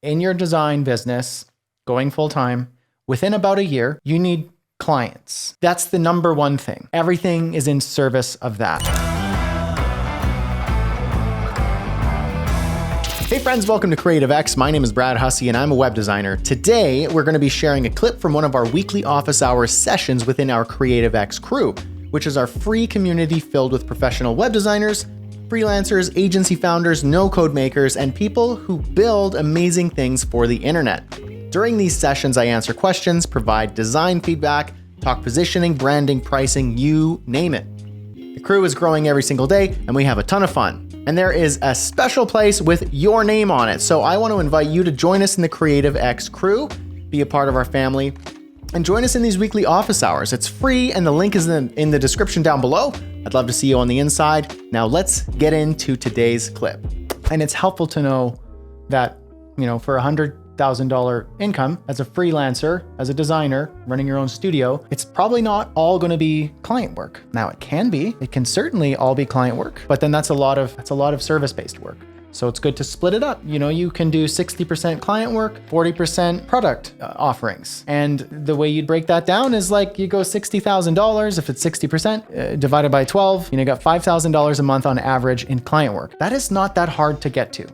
in your design business, going full time, within about a year, you need clients. That's the number one thing. Everything is in service of that. Hey friends, welcome to CreativeX. My name is Brad Hussey and I'm a web designer. Today, we're going to be sharing a clip from one of our weekly office hours sessions within our CreativeX crew, which is our free community filled with professional web designers, freelancers, agency founders, no-code makers, and people who build amazing things for the internet. During these sessions, I answer questions, provide design feedback, talk positioning, branding, pricing, you name it. The crew is growing every single day, and we have a ton of fun. And there is a special place with your name on it. So I want to invite you to join us in the CreativeX crew, be a part of our family, and join us in these weekly office hours. It's free, and the link is in the description down below. I'd love to see you on the inside. Now let's get into today's clip. And it's helpful to know that, for $100,000 income as a freelancer, as a designer, running your own studio, it's probably not all going to be client work. Now it can certainly all be client work, but then that's a lot of service-based work. So it's good to split it up. You can do 60% client work, 40% product offerings. And the way you'd break that down is like you go $60,000, if it's 60%, divided by 12, you got $5,000 a month on average in client work. That is not that hard to get to.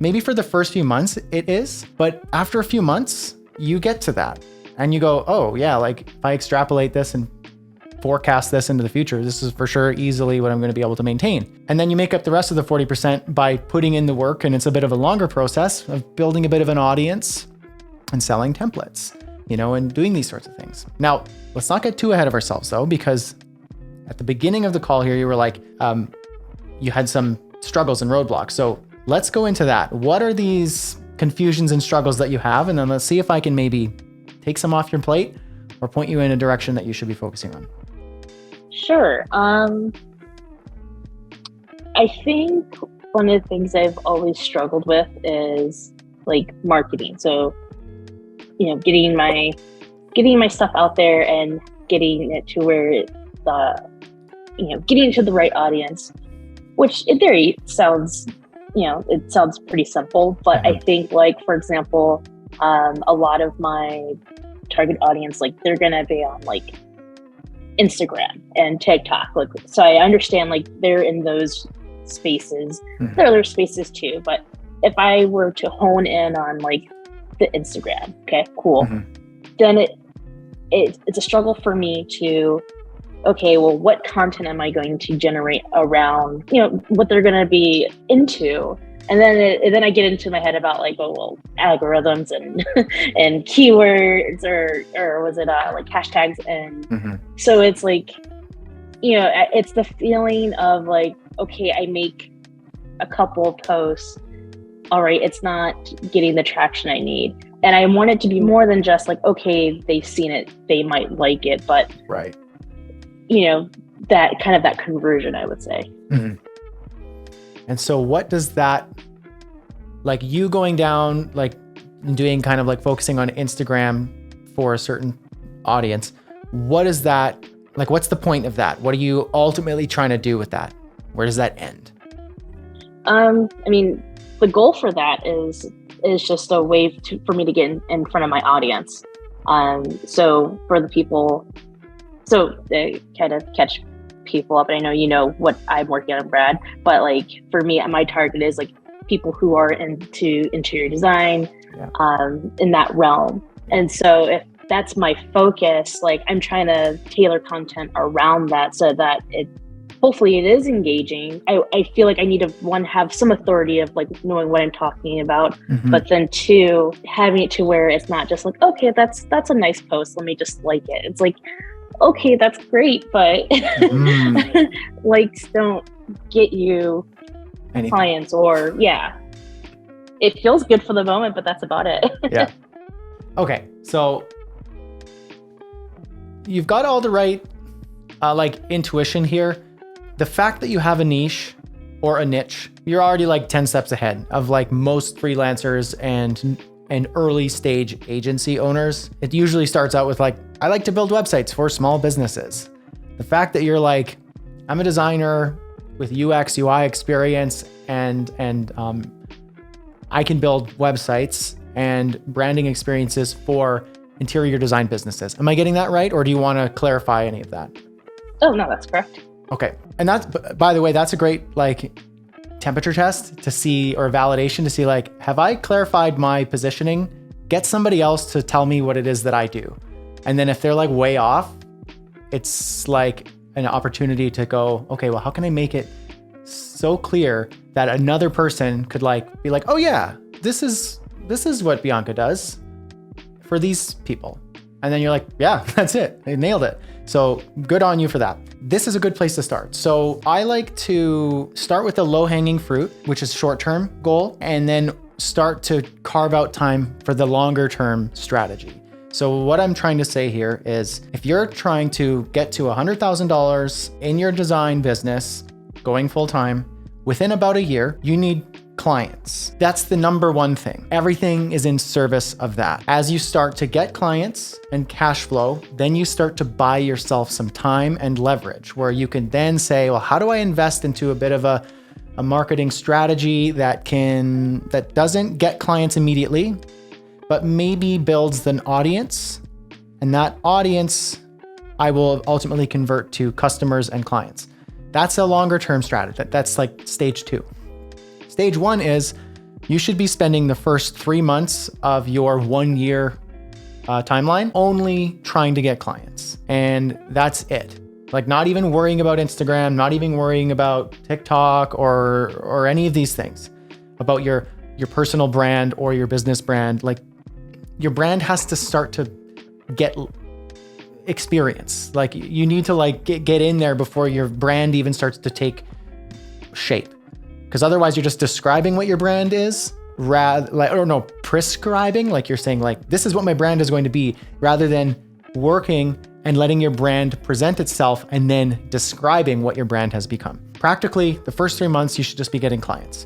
Maybe for the first few months it is, but after a few months, you get to that. And you go, oh yeah, like if I extrapolate this and forecast this into the future, this is for sure easily what I'm going to be able to maintain. And then you make up the rest of the 40% by putting in the work, and it's a bit of a longer process of building a bit of an audience and selling templates, and doing these sorts of things. Now, let's not get too ahead of ourselves though, because at the beginning of the call here, you were like, you had some struggles and roadblocks. So let's go into that. What are these confusions and struggles that you have? And then let's see if I can maybe take some off your plate or point you in a direction that you should be focusing on. Sure. I think one of the things I've always struggled with is like marketing. So, getting my stuff out there and getting it to where getting it to the right audience, which in theory sounds, it sounds pretty simple, but I think like, for example, a lot of my target audience, like they're going to be on like Instagram and TikTok. So I understand like they're in those spaces. Mm-hmm. There are other spaces too, but if I were to hone in on like the Instagram, okay, cool. Mm-hmm. Then it's a struggle for me to, okay, well, what content am I going to generate around, what they're going to be into? And then I get into my head about like, algorithms and and keywords or was it like hashtags? And mm-hmm. So it's like, it's the feeling of like, okay, I make a couple of posts. All right, it's not getting the traction I need. And I want it to be more than just like, okay, they've seen it, they might like it, but right. That kind of that conversion, I would say. Mm-hmm. And so what does that, like you going down, like doing kind of like focusing on Instagram for a certain audience, what is that, like what's the point of that? What are you ultimately trying to do with that? Where does that end? The goal for that is just a way for me to get in front of my audience. So for the people, so they kind of catch people up. And I know what I'm working on, Brad, but like for me, my target is like people who are into interior design, in that realm. And so if that's my focus, like I'm trying to tailor content around that so that hopefully it is engaging. I feel like I need to have some authority of like knowing what I'm talking about, mm-hmm. but then two, having it to where it's not just like, okay, that's a nice post, let me just like it. It's like, okay, that's great, but likes don't get you anything. Clients or it feels good for the moment, but that's about it. Yeah. Okay. So you've got all the right, intuition here. The fact that you have a niche or a niche, you're already like 10 steps ahead of like most freelancers and early stage agency owners. It usually starts out with like, I like to build websites for small businesses. The fact that you're like, I'm a designer with UX, UI experience, and I can build websites and branding experiences for interior design businesses. Am I getting that right? Or do you want to clarify any of that? Oh, no, that's correct. Okay. And that's, by the way, that's a great like temperature test to see, or validation to see like, have I clarified my positioning? Get somebody else to tell me what it is that I do. And then if they're like way off, it's like an opportunity to go, okay, well, how can I make it so clear that another person could like be like, oh yeah, this is what Bianca does for these people. And then you're like, yeah, that's it. I nailed it. So good on you for that. This is a good place to start. So I like to start with the low-hanging fruit, which is short-term goal, and then start to carve out time for the longer-term strategy. So what I'm trying to say here is if you're trying to get to $100,000 in your design business, going full-time, within about a year, you need clients. That's the number one thing. Everything is in service of that. As you start to get clients and cash flow, then you start to buy yourself some time and leverage where you can then say, well, how do I invest into a bit of a marketing strategy that doesn't get clients immediately, but maybe builds an audience, and that audience I will ultimately convert to customers and clients. That's a longer term strategy. That's like stage 2. Stage 1 is you should be spending the first 3 months of your 1 year timeline only trying to get clients. And that's it. Like not even worrying about Instagram, not even worrying about TikTok or any of these things about your personal brand or your business brand. Like your brand has to start to get experience. Like you need to like get in there before your brand even starts to take shape. Because otherwise you're just describing what your brand is, prescribing, like you're saying like, this is what my brand is going to be, rather than working and letting your brand present itself and then describing what your brand has become. Practically, the first 3 months, you should just be getting clients.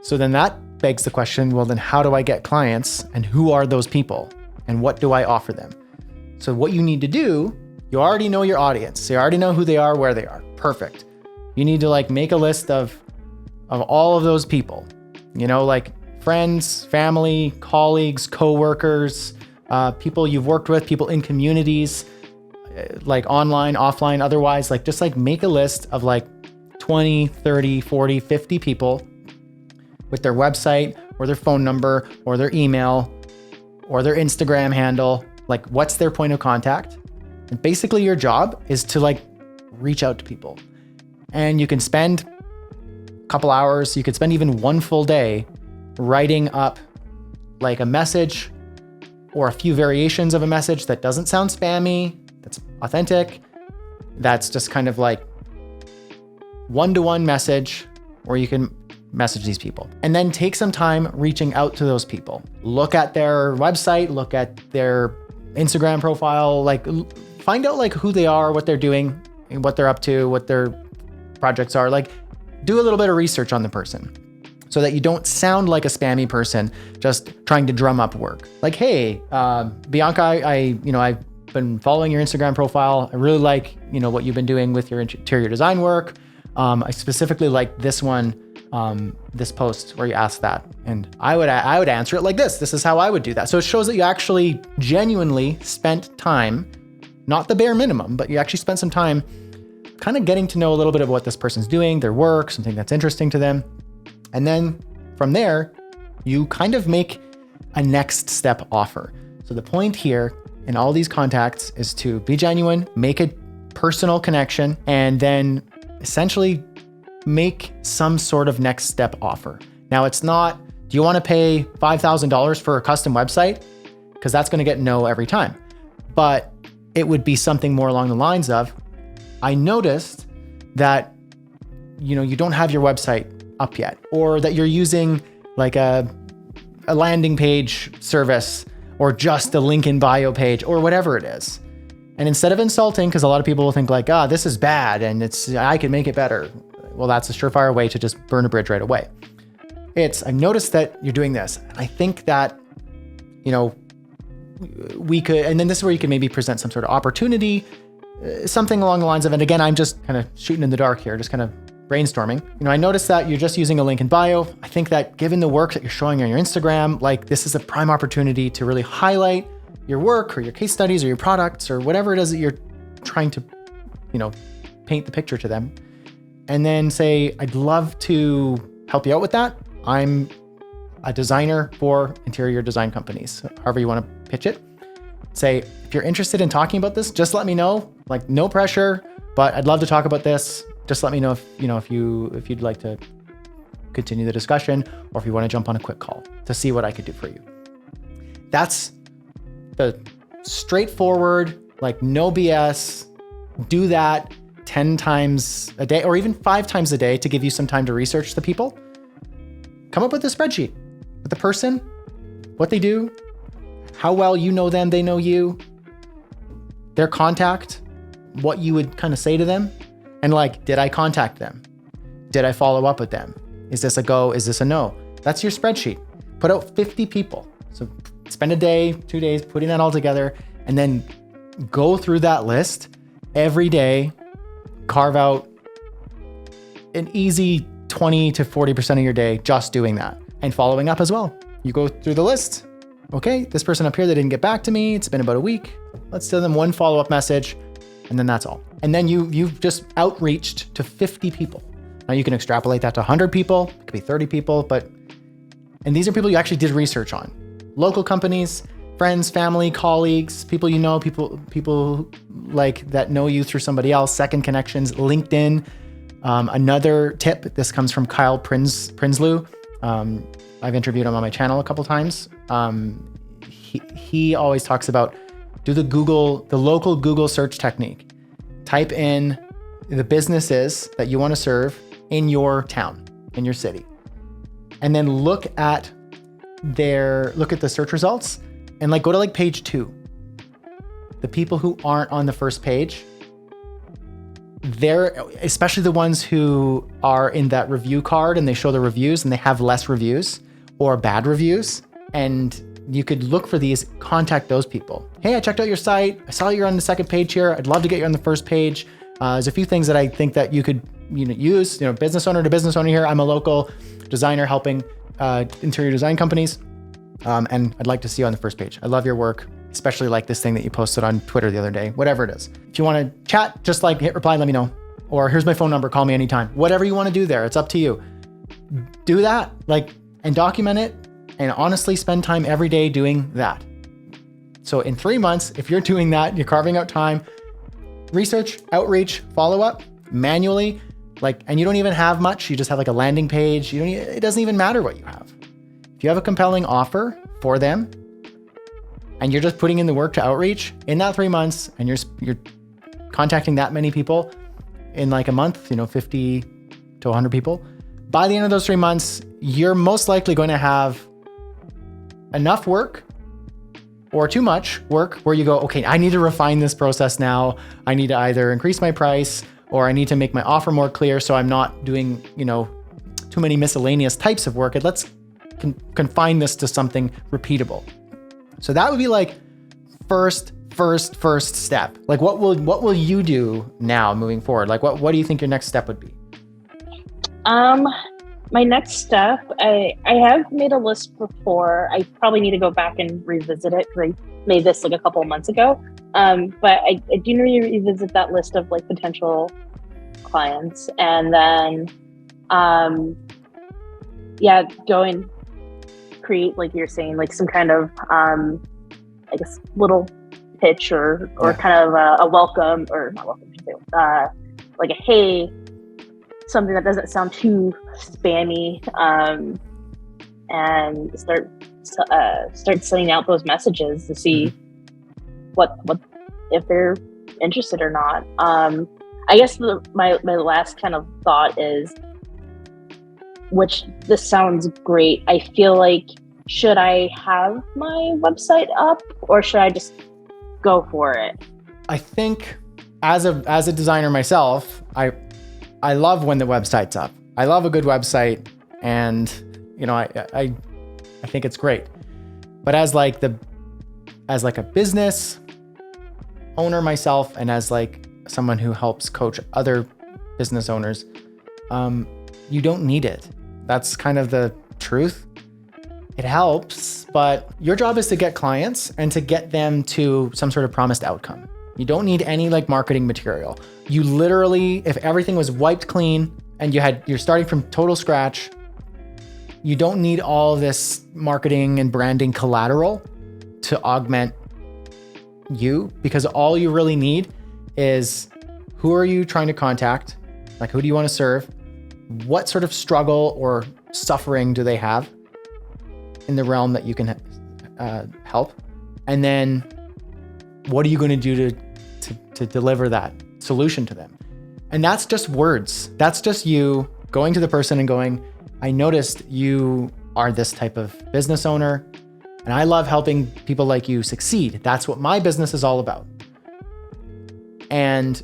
So then that begs the question, well, then how do I get clients and who are those people and what do I offer them? So what you need to do, you already know your audience. So you already know who they are, where they are. Perfect. You need to like make a list of all of those people, like friends, family, colleagues, coworkers, people you've worked with, people in communities, like online, offline, otherwise, like just like make a list of like 20, 30, 40, 50 people with their website or their phone number or their email or their Instagram handle, like what's their point of contact. And basically your job is to like reach out to people. And you can spend couple hours, you could spend even one full day writing up like a message or a few variations of a message that doesn't sound spammy, that's authentic, that's just kind of like one-to-one message where you can message these people. And then take some time reaching out to those people. Look at their website, look at their Instagram profile, like find out like who they are, what they're doing, and what they're up to, what their projects are. Like do a little bit of research on the person so that you don't sound like a spammy person just trying to drum up work. Like, hey, Bianca, I've been following your Instagram profile. I really like, what you've been doing with your interior design work. I specifically like this one, this post where you asked that. And I would answer it like this. This is how I would do that. So it shows that you actually genuinely spent time, not the bare minimum, but you actually spent some time kind of getting to know a little bit of what this person's doing, their work, something that's interesting to them. And then from there, you kind of make a next step offer. So the point here in all these contacts is to be genuine, make a personal connection, and then essentially make some sort of next step offer. Now it's not, do you want to pay $5,000 for a custom website? Because that's going to get no every time. But it would be something more along the lines of, I noticed that, you don't have your website up yet, or that you're using like a landing page service or just a link in bio page or whatever it is. And instead of insulting, because a lot of people will think like, this is bad and I can make it better. Well, that's a surefire way to just burn a bridge right away. I've noticed that you're doing this. I think that, we could, and then this is where you can maybe present some sort of opportunity, something along the lines of, and again, I'm just kind of shooting in the dark here, just kind of brainstorming, I noticed that you're just using a link in bio. I think that given the work that you're showing on your Instagram, like this is a prime opportunity to really highlight your work or your case studies or your products or whatever it is that you're trying to, paint the picture to them. And then say, I'd love to help you out with that. I'm a designer for interior design companies, so however you want to pitch it. Say, if you're interested in talking about this, just let me know. Like, no pressure, but I'd love to talk about this. Just let me know if you'd like to continue the discussion, or if you want to jump on a quick call to see what I could do for you. That's the straightforward, like no BS. Do that 10 times a day, or even 5 times a day, to give you some time to research the people. Come up with a spreadsheet with the person, what they do, how well you know them, they know you, their contact, what you would kind of say to them. And like, did I contact them? Did I follow up with them? Is this a go? Is this a no? That's your spreadsheet. Put out 50 people. So spend a day, 2 days putting that all together, and then go through that list every day. Carve out an easy 20 to 40% of your day just doing that and following up as well. You go through the list. Okay, this person up here, they didn't get back to me. It's been about a week. Let's send them one follow-up message, and then that's all. And then you've just outreached to 50 people. Now you can extrapolate that to 100 people. It could be 30 people, and these are people you actually did research on. Local companies, friends, family, colleagues, people you know, people like that know you through somebody else, second connections, LinkedIn. Another tip, this comes from Kyle Prinsloo. I've interviewed him on my channel a couple times. He always talks about do the local Google search technique. Type in the businesses that you want to serve in your town, in your city, and then look at the search results and go to page 2. The people who aren't on the first page, they're especially the ones who are in that review card and they show the reviews and they have less reviews or bad reviews. And you could look for these, contact those people. Hey, I checked out your site. I saw you're on the second page here. I'd love to get you on the first page. There's a few things that I think that you could use, business owner to business owner here. I'm a local designer helping interior design companies. And I'd like to see you on the first page. I love your work, especially like this thing that you posted on Twitter the other day, whatever it is. If you want to chat, just hit reply, let me know. Or here's my phone number, call me anytime. Whatever you want to do there, it's up to you. Do that, and document it, and honestly spend time every day doing that. So in 3 months, if you're doing that, you're carving out time, research, outreach, follow up manually, and you don't even have much, you just have a landing page. It doesn't even matter what you have. If you have a compelling offer for them and you're just putting in the work to outreach in that 3 months, and you're contacting that many people in a month, 50 to 100 people, by the end of those 3 months, you're most likely going to have enough work or too much work where you go, okay, I need to refine this process now. I need to either increase my price or I need to make my offer more clear so I'm not doing, too many miscellaneous types of work. And let's confine this to something repeatable. So that would be first step. What will you do now moving forward? What do you think your next step would be? My next step, I have made a list before. I probably need to go back and revisit it because I made this a couple of months ago. But I do need to revisit that list of potential clients, and then go and create, you're saying, some kind of I guess little pitch or kind of a welcome, or not welcome, a hey, something that doesn't sound too spammy, and start sending out those messages to see what if they're interested or not. I guess my last kind of thought is, which this sounds great, I feel should I have my website up or should I just go for it? I think as a designer myself, I love when the website's up. I love a good website, and I think it's great. But as a business owner myself, and as someone who helps coach other business owners, you don't need it. That's kind of the truth. It helps, but your job is to get clients and to get them to some sort of promised outcome. You don't need any like marketing material. You literally, if everything was wiped clean and you're starting from total scratch, you don't need all this marketing and branding collateral to augment you, because all you really need is who are you trying to contact? Like, who do you want to serve? What sort of struggle or suffering do they have in the realm that you can help? And then what are you going to do to deliver that solution to them? And that's just words. That's just you going to the person and going, I noticed you are this type of business owner, and I love helping people like you succeed. That's what my business is all about. And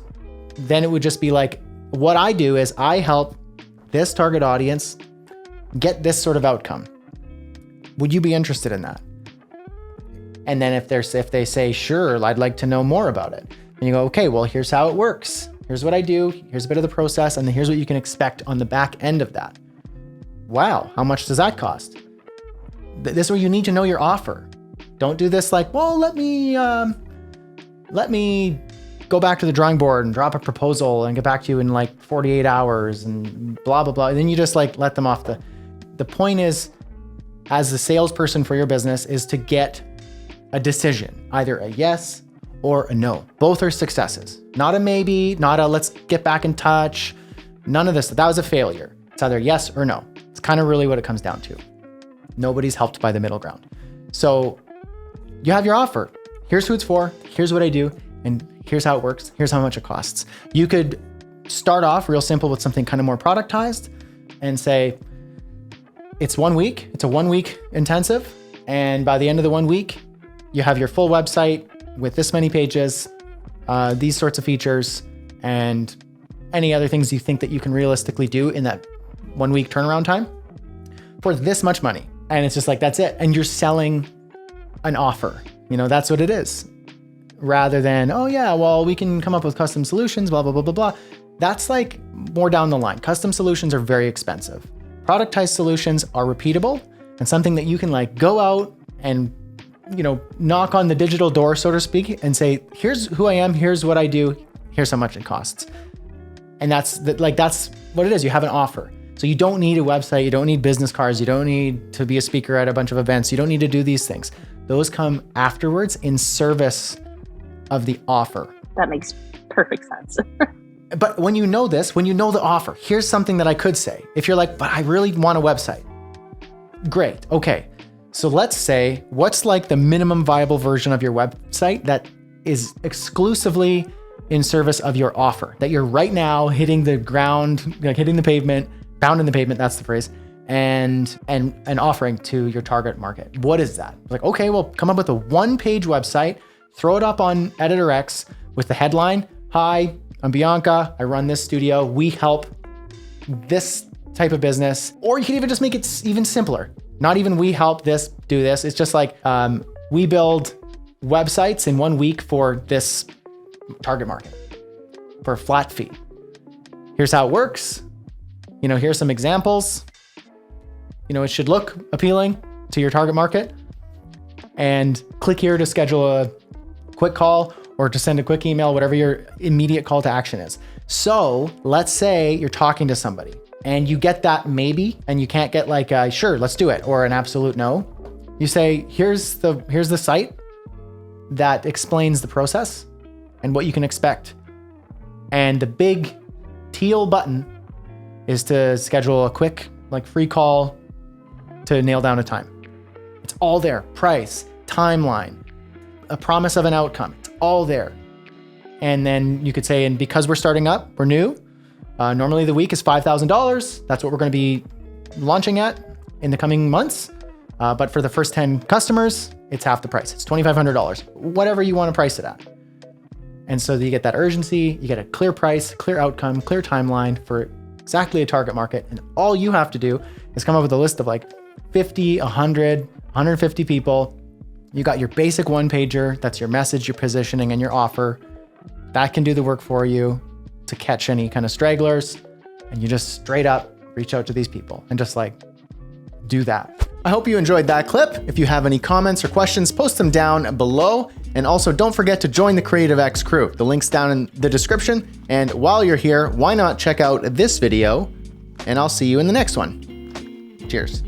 then it would just be like, what I do is I help this target audience get this sort of outcome. Would you be interested in that? And then if they say, sure, I'd like to know more about it. And you go, okay, well, here's how it works. Here's what I do. Here's a bit of the process. And then here's what you can expect on the back end of that. Wow, how much does that cost? This is where you need to know your offer. Don't do this like, well, let me go back to the drawing board and drop a proposal and get back to you in like 48 hours and blah, blah, blah. And then you just like let them off. The point is, as the salesperson for your business, is to get a decision, either a yes or a no. Both are successes, not a maybe, not a let's get back in touch. None of this. That was a failure. It's either yes or no. It's kind of really what it comes down to. Nobody's helped by the middle ground. So you have your offer. Here's who it's for. Here's what I do. And here's how it works. Here's how much it costs. You could start off real simple with something kind of more productized and say, it's 1 week. It's a 1 week intensive. And by the end of the 1 week, you have your full website with this many pages, these sorts of features, and any other things you think that you can realistically do in that 1 week turnaround time for this much money. And it's just like, that's it. And you're selling an offer. That's what it is. Rather than, oh yeah, well, we can come up with custom solutions, blah, blah, blah, blah, blah. That's like more down the line. Custom solutions are very expensive. Productized solutions are repeatable and something that you can like go out and, knock on the digital door, so to speak, and say, here's who I am. Here's what I do. Here's how much it costs. And that's what it is. You have an offer. So you don't need a website. You don't need business cards. You don't need to be a speaker at a bunch of events. You don't need to do these things. Those come afterwards in service of the offer. That makes perfect sense. But when you know this, when you know the offer, here's something that I could say. If you're like, but I really want a website. Great. Okay. So let's say, what's like the minimum viable version of your website that is exclusively in service of your offer, that you're right now hitting the ground, like hitting the pavement, pounding the pavement, that's the phrase, and offering to your target market. What is that? Like, okay, well, come up with a 1-page website, throw it up on EditorX with the headline, hi, I'm Bianca, I run this studio, we help this type of business. Or you can even just make it even simpler. Not even we help this, do this. It's just like, we build websites in 1 week for this target market for a flat fee. Here's how it works. Here's some examples. It should look appealing to your target market. And click here to schedule a quick call or to send a quick email, whatever your immediate call to action is. So let's say you're talking to somebody and you get that maybe, and you can't get like a sure, let's do it, or an absolute no. You say, here's the site that explains the process and what you can expect. And the big teal button is to schedule a quick, like free call to nail down a time. It's all there. Price, timeline, a promise of an outcome. It's all there. And then you could say, and because we're starting up, we're new. Normally the week is $5,000. That's what we're going to be launching at in the coming months. But for the first 10 customers, it's half the price. It's $2,500, whatever you want to price it at. And so you get that urgency, you get a clear price, clear outcome, clear timeline for exactly a target market. And all you have to do is come up with a list of like 50, 100, 150 people. You got your basic 1-pager. That's your message, your positioning, and your offer. That can do the work for you to catch any kind of stragglers. and you just straight up reach out to these people and just like do that. I hope you enjoyed that clip. If you have any comments or questions, post them down below. And also don't forget to join the CreativeX crew. The link's down in the description. And while you're here, why not check out this video, and I'll see you in the next one. Cheers.